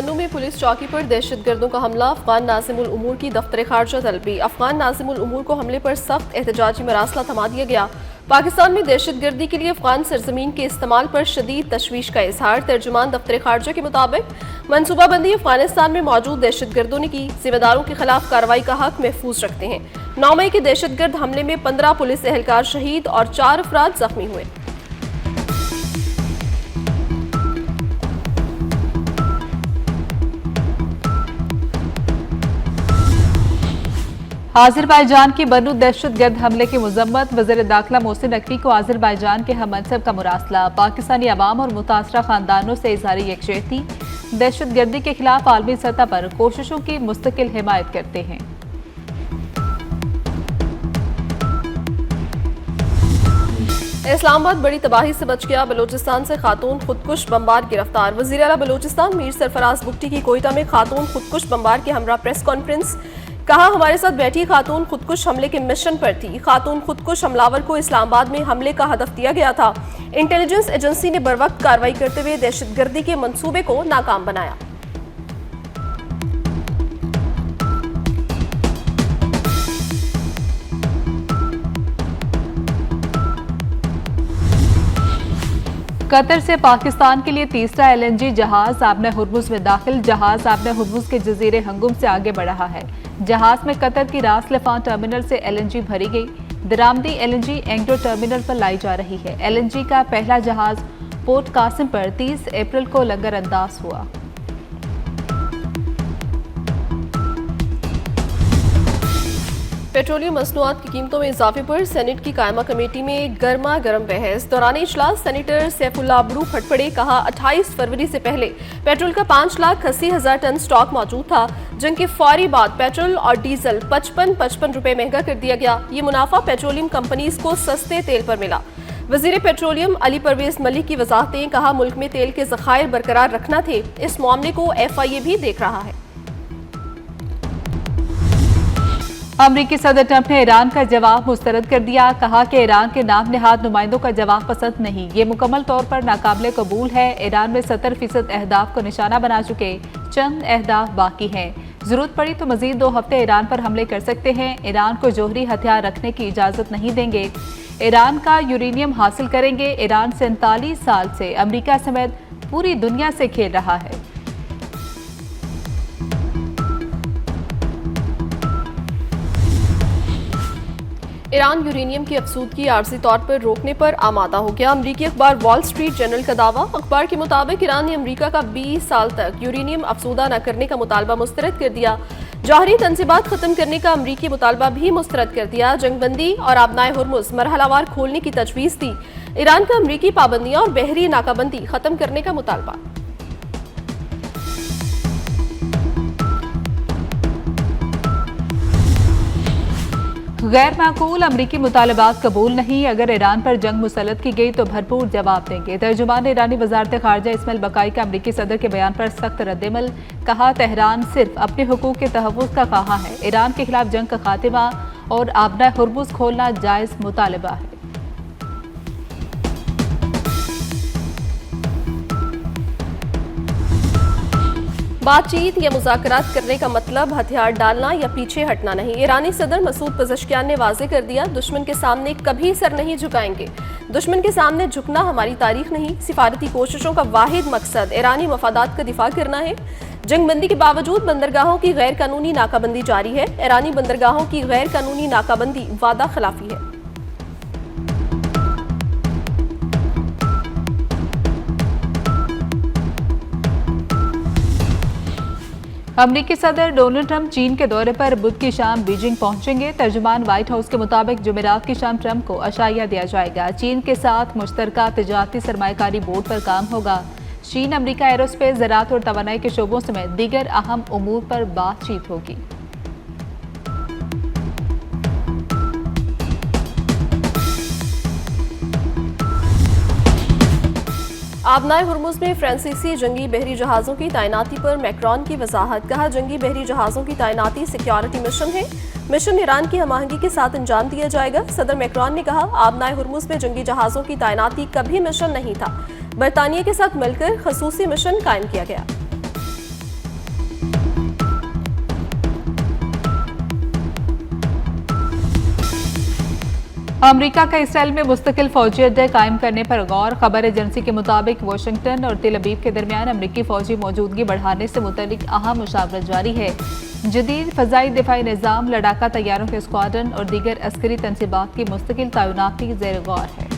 पन्नू में पुलिस चौकी पर दहशतगर्दों का हमला, अफगान नाज़िमुल उमूर की दफ्तर खारजा तलबी। अफगान नाज़िमुल उमूर को हमले पर सख्त एहतजाजी मरासला थमा दिया गया। पाकिस्तान में दहशतगर्दी के लिए अफगान सरजमीन के इस्तेमाल पर शदीद तशवीश का इजहार। तर्जुमान दफ्तर खारजा के मुताबिक मनसूबाबंदी अफगानिस्तान में मौजूद दहशतगर्दों ने की, जिम्मेदारों के खिलाफ कार्रवाई का हक महफूज रखते हैं। 9 मई के दहशतगर्द हमले में 15 पुलिस एहलकार शहीद और 4 अफराद जख्मी हुए। आज़रबाईजान की बन्नू दहशतगर्द हमले की मजम्मत। वज़ीर दाखिला मोहसिन नकवी को आज़रबाईजान के हममनसब का मुरासला। पाकिस्तानी अवाम और मुतासरा खानदानों से इज़हारी यकजहती। दहशतगर्दी के खिलाफ आलमी सतह पर कोशिशों की मुस्तकिल हिमायत करते हैं। इस्लामाबाद बड़ी तबाही से बच गया, बलोचिस्तान से खातून खुदकुश बमबार गिरफ्तार। वज़ीर आला बलोचिस्तान मीर सरफराज बुगटी की कोयटा में खातून खुदकुश बमबार के हमरा प्रेस कॉन्फ्रेंस। कहा, हमारे साथ बैठी खातून खुदकुश हमले के मिशन पर थी। खातून खुदकुश हमलावर को इस्लामाबाद में हमले का हदफ दिया गया था। इंटेलिजेंस एजेंसी ने बरवक्त कार्रवाई करते हुए दहशतगर्दी के मंसूबे को नाकाम बनाया। कतर से पाकिस्तान के लिए तीसरा LNG जहाज आबना हुर्मुज में दाखिल। जहाज आबना हुर्मुज के जजीरे हंगुम से आगे बढ़ रहा है। जहाज में कतर की रास लफान टर्मिनल से LNG भरी गई। दरामदी LNG एंग्रो टर्मिनल पर लाई जा रही है। LNG का पहला जहाज पोर्ट कासिम पर 30 अप्रैल को लंगर अंदाज हुआ। पेट्रोलियम मसनूआत की कीमतों में इजाफे पर सेनेट की कायमा कमेटी में गर्मा गर्म बहस। दौरान इजलास सेनेटर सैफुल्लाह अबरू फटफड़े। कहा, 28 फरवरी से पहले पेट्रोल का 5,80,000 टन स्टॉक मौजूद था। जंग के फौरी बाद पेट्रोल और डीजल 55 रुपए महंगा कर दिया गया। ये मुनाफा पेट्रोलियम कंपनीज को सस्ते तेल पर मिला। वजीर पेट्रोलियम अली परवेज मलिक की वजाहतें। कहा, मुल्क में तेल के जखायर बरकरार रखना थे। इस मामले को FIA भी देख रहा है। अमरीकी सदर ट्रंप ने ईरान का जवाब मुस्तरद कर दिया। कहा कि ईरान के नाम नहाद नुमाइंदों का जवाब पसंद नहीं, ये मुकम्मल तौर पर नाकाबिले कबूल है। ईरान में 70% अहदाफ को निशाना बना चुके, चंद अहदाफ बाकी हैं। जरूरत पड़ी तो मजीद 2 हफ्ते ईरान पर हमले कर सकते हैं। ईरान को जोहरी हथियार रखने की इजाजत नहीं देंगे। ईरान का यूरेनियम हासिल करेंगे। ईरान 47 साल से अमरीका समेत पूरी दुनिया से खेल रहा है। ईरान यूरेनियम की अफसूदगी आर्जी तौर पर रोकने पर आमादा हो गया। अमरीकी अखबार वॉल स्ट्रीट जर्नल का दावा। अखबार के मुताबिक ईरान ने अमरीका का 20 साल तक यूरेनियम अफसूदा न करने का मुतालबा मुस्तरद कर दिया। जौहरी तंजीबात खत्म करने का अमरीकी मुतालबा भी मुस्तरद कर दिया। जंगबंदी और आबनाए हुर्मुज मरहलावार खोलने की तजवीज़ दी। ईरान का अमरीकी पाबंदियां और बहरी नाकाबंदी खत्म करने का मुतालबा। गैर माकूल अमरीकी मुतालबात कबूल नहीं। अगर ईरान पर जंग मुसल्लत की गई तो भरपूर जवाब देंगे। तर्जुमान ईरानी वजारत खारजा इस्माइल बकाई का अमरीकी सदर के बयान पर सख्त रद्दमल। कहा, तेहरान सिर्फ अपने हुकूक के तहफ़्फ़ुज़ का ख्वाह है। ईरान के खिलाफ जंग का खात्मा और आबना हुर्मुज़ खोलना जायज़ मुतालबा है। बातचीत या मुज़ाकरात करने का मतलब हथियार डालना या पीछे हटना नहीं। ईरानी सदर मसूद पज़ेश्कियान ने वाज़े कर दिया, दुश्मन के सामने कभी सर नहीं झुकाएंगे। दुश्मन के सामने झुकना हमारी तारीख नहीं। सिफारती कोशिशों का वाहिद मकसद ईरानी मफादात का दिफा करना है। जंगबंदी के बावजूद बंदरगाहों की गैर कानूनी नाकाबंदी जारी है। ईरानी बंदरगाहों की गैर कानूनी नाकाबंदी वादा खिलाफी है। अमरीकी सदर डोनाल्ड ट्रंप चीन के दौरे पर बुध की शाम बीजिंग पहुंचेंगे। तर्जुमान व्हाइट हाउस के मुताबिक जुमेरात की शाम ट्रंप को अशाइया दिया जाएगा। चीन के साथ मुश्तरका तिजारती सरमायाकारी बोर्ड पर काम होगा। चीन अमरीका एरोस्पेस, ज़राअत और तवानाई के शोबों समेत दीगर अहम उमूर पर बातचीत होगी। आबनाए हुर्मुज में फ्रांसीसी जंगी बहरी जहाज़ों की तैनाती पर मैक्रोन की वजाहत। कहा, जंगी बहरी जहाज़ों की तैनाती सिक्योरिटी मिशन है। मिशन ईरान की हमाहंगी के साथ अंजाम दिया जाएगा। सदर मैक्रोन ने कहा, आबनाए हुर्मुज में जंगी जहाज़ों की तैनाती कभी मिशन नहीं था। बरतानिया के साथ मिलकर खसूसी मिशन कायम किया गया। अमेरिका का इसराइल में मुस्तकिल फौजी अड्डे कायम करने पर गौर। खबर एजेंसी के मुताबिक वाशिंगटन और तेल अवीव के दरमियान अमेरिकी फौजी मौजूदगी बढ़ाने से मुतल्लिक अहम मुशावरत जारी है। जदीद फजाई दिफाई निज़ाम, लड़ाका तैयारों के स्क्वाड्रन और दीगर अस्करी तनसीबात की मुस्तकिल तैनाती ज़ेर गौर है।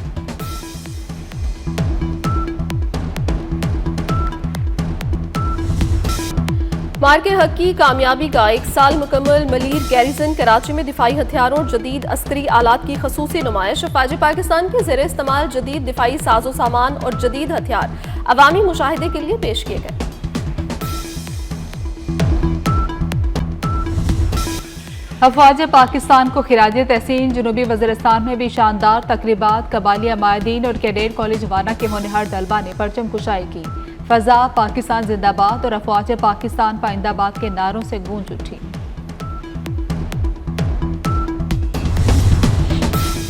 मार्के हक की कामयाबी का 1 साल मुकम्मल। मलीर गैरिजन कराची में दिफाई हथियारों और जदीद अस्करी आलात की खसूसी नुमाइश। अफवाज पाकिस्तान के ज़ेर इस्तेमाल जदीद दिफाई साजो सामान और जदीद हथियार अवामी मुशाहिदे के लिए पेश किए गए। अफवाज पाकिस्तान को खिराज तहसीन। जनूबी वज़ीरिस्तान में भी शानदार तकरीबात। कबालिया माहिदीन और कैडेट कॉलेज वाना के होनहार तलबा ने परचम कुशाई की। फजा पाकिस्तान जिंदाबाद और अफवाज पाकिस्तान पाइंदाबाद के नारों से गूंज उठी।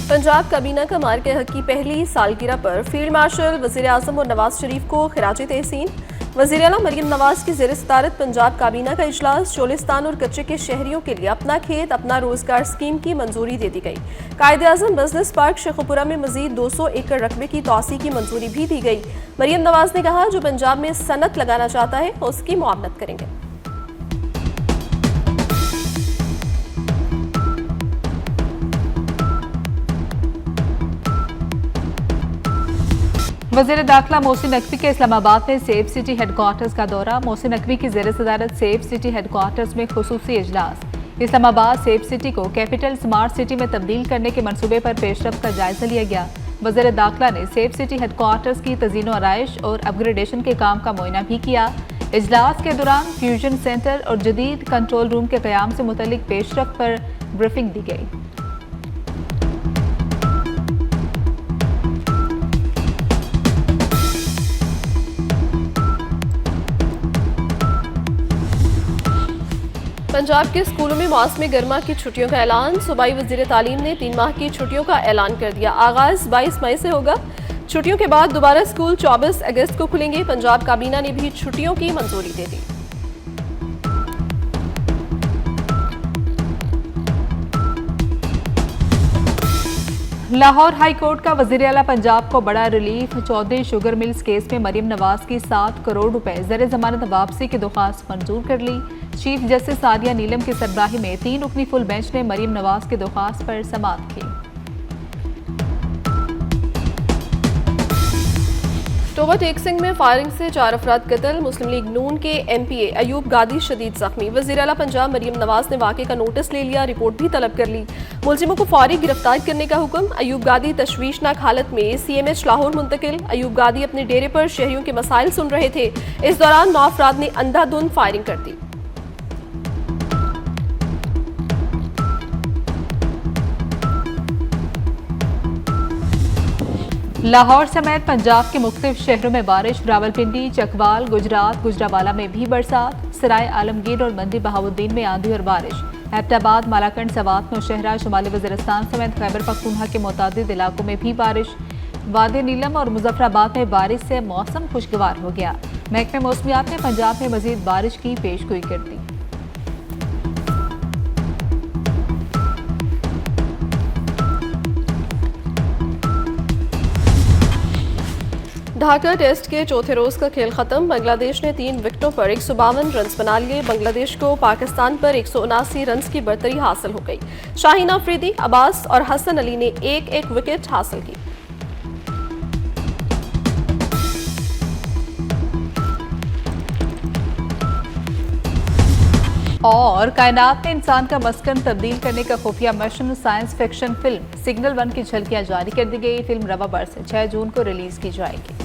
पंजाब काबीना का मार्के हक की पहली सालगिरह पर फील्ड मार्शल, वज़ीर आज़म और नवाज शरीफ को खिराज तहसीन। वज़ीर आला मरियम नवाज की ज़ेर सदारत पंजाब काबीना का इजलास। चोलिस्तान और कच्चे के शहरियों के लिए अपना खेत अपना रोजगार स्कीम की मंजूरी दे दी गई। कायदे आज़म बिजनेस पार्क शेखुपुरा में मजीद 200 एकड़ रकबे की तोसी की मंजूरी भी दी गई। मरियम नवाज ने कहा, जो पंजाब में सनत लगाना चाहता है उसकी मुआवनत करेंगे। वज़ीर दाखिला मोहसिन नकवी के इस्लामाबाद में सेफ सिटी हेडक्वार्टर्स का दौरा। मोहसिन नकवी की ज़ेर सदारत सेफ सिटी हेडक्वार्टर्स में खुसूसी इजलास। इस्लामाबाद सेफ सिटी को कैपिटल स्मार्ट सिटी में तब्दील करने के मनसूबे पर पेशरफ्त का जायजा लिया गया। वज़ीर दाखिला ने सेफ सिटी हेडक्वार्टर्स की तज़ीनो आराइश और अपग्रेडेशन के काम का मुआयना भी किया। इजलास के दौरान फ्यूजन सेंटर और जदीद कंट्रोल रूम के क़याम से मुतल्लिक पेशरफ्त पर ब्रीफिंग दी गई। पंजाब के स्कूलों में मौसमी गर्मा की छुट्टियों का ऐलान। सूबाई वज़ीर तालीम ने 3 माह की छुट्टियों का ऐलान कर दिया। आगाज 22 मई से होगा। छुट्टियों के बाद दोबारा स्कूल 24 अगस्त को खुलेंगे। पंजाब काबीना ने भी छुट्टियों की मंजूरी दे दी। लाहौर हाई कोर्ट का वज़ीर आला पंजाब को बड़ा relief. Chaudhry sugar mills case में मरियम नवाज की 7 करोड़ रुपए ज़र जमानत वापसी की दरख्वास्त मंजूर कर ली। चीफ जस्टिस सादिया नीलम की सरबराही में 3 रुकनी फुल बेंच ने मरियम नवाज की दरख्वास्त पर समाअत की। टोबा टेक सिंह में फायरिंग से 4 अफराद कत्ल। मुस्लिम लीग नून के MPA अयूब गादी शदीद जख्मी। वज़ीर आला पंजाब मरियम नवाज ने वाक़े का नोटिस ले लिया, रिपोर्ट भी तलब कर ली। मुलजिमों को फौरी गिरफ्तार करने का हुक्म। अयूब गादी तशवीशनाक हालत में CMH लाहौर मुंतकिल। अयूब गादी अपने डेरे पर शहरियों के मसाइल सुन रहे थे। इस दौरान 9 अफराद ने अंधाधुंध फायरिंग कर दी। लाहौर समेत पंजाब के मुख्तलिफ शहरों में बारिश। रावलपिंडी, चकवाल, गुजरात, गुजरावाला में भी बरसात। सराय आलमगीर और मंडी बहाउद्दीन में आंधी और बारिश। एबटाबाद, मालाकंड, सवात, नौशहरा, शुमाली वज़ीरिस्तान समेत खैबर पख्तूनख्वा के मुतादिद इलाकों में भी बारिश। वादी नीलम और मुजफ्फराबाद में बारिश से मौसम खुशगवार हो गया। महकमे मौसमियात ने पंजाब में मजीद बारिश की पेशगोई कर दी। ढाका टेस्ट के चौथे रोज का खेल खत्म। बांग्लादेश ने 3 विकेटों पर 152 रन बना लिए। बांग्लादेश को पाकिस्तान पर 179 रन की बढ़तरी हासिल हो गई। शाहीन अफरीदी, अब्बास और हसन अली ने एक विकेट हासिल की। और कायनात में इंसान का मस्कन तब्दील करने का खुफिया mission science fiction film signal 1 की झलकियां जारी कर दी गई। फिल्म रवा से 6 जून को रिलीज की जाएगी।